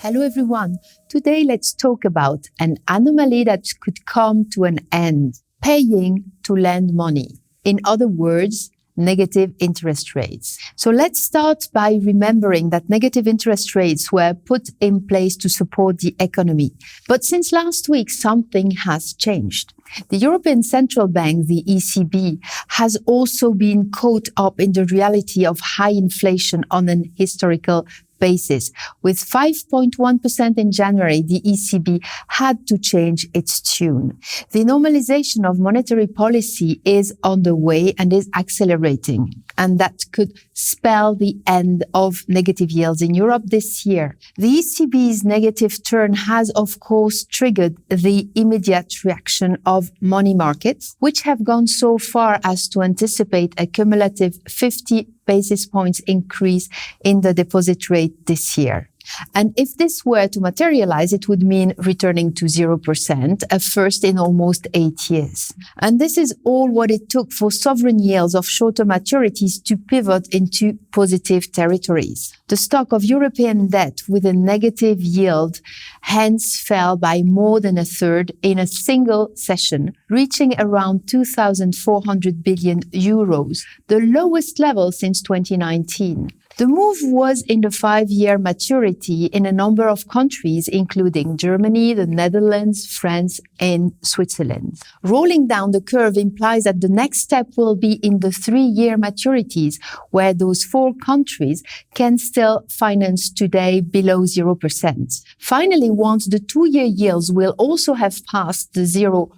Hello everyone. Today let's talk about an anomaly that could come to an end, paying to lend money. In other words, negative interest rates. So let's start by remembering that negative interest rates were put in place to support the economy. But since last week, something has changed. The European Central Bank, the ECB, has also been caught up in the reality of high inflation on an historical basis. With 5.1% in January, the ECB had to change its tune. The normalization of monetary policy is on the way and is accelerating, and that could spell the end of negative yields in Europe this year. The ECB's negative turn has, of course, triggered the immediate reaction of money markets, which have gone so far as to anticipate a cumulative 50 basis points increase in the deposit rate this year. And if this were to materialize, it would mean returning to 0%, a first in almost 8 years. And this is all what it took for sovereign yields of shorter maturities to pivot into positive territories. The stock of European debt with a negative yield hence fell by more than a third in a single session, reaching around 2,400 billion euros, the lowest level since 2019. The move was in the 5-year maturity in a number of countries, including Germany, the Netherlands, France, and Switzerland. Rolling down the curve implies that the next step will be in the 3-year maturities, where those 4 countries can still finance today below 0%. Finally, once the 2-year yields will also have passed the 0%,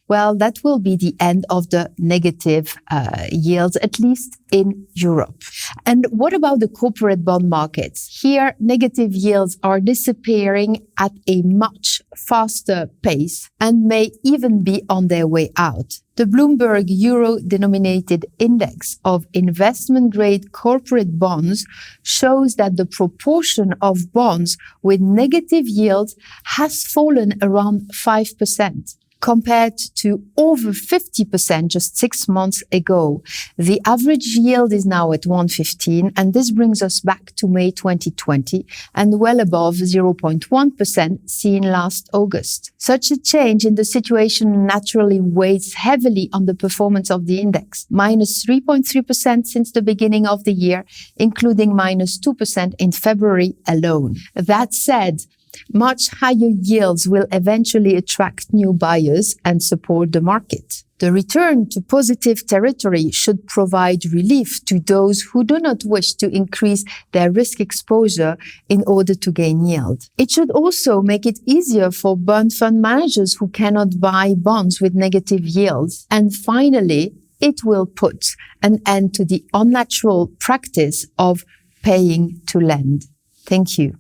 well, that will be the end of the negative yields, at least in Europe. And what about the corporate bond markets? Here, negative yields are disappearing at a much faster pace and may even be on their way out. The Bloomberg Euro-denominated index of investment-grade corporate bonds shows that the proportion of bonds with negative yields has fallen around 5%. Compared to over 50% just 6 months ago. The average yield is now at 1.15, and this brings us back to May 2020 and well above 0.1% seen last August. Such a change in the situation naturally weighs heavily on the performance of the index, minus 3.3% since the beginning of the year, including minus 2% in February alone. That said, much higher yields will eventually attract new buyers and support the market. The return to positive territory should provide relief to those who do not wish to increase their risk exposure in order to gain yield. It should also make it easier for bond fund managers who cannot buy bonds with negative yields. And finally, it will put an end to the unnatural practice of paying to lend. Thank you.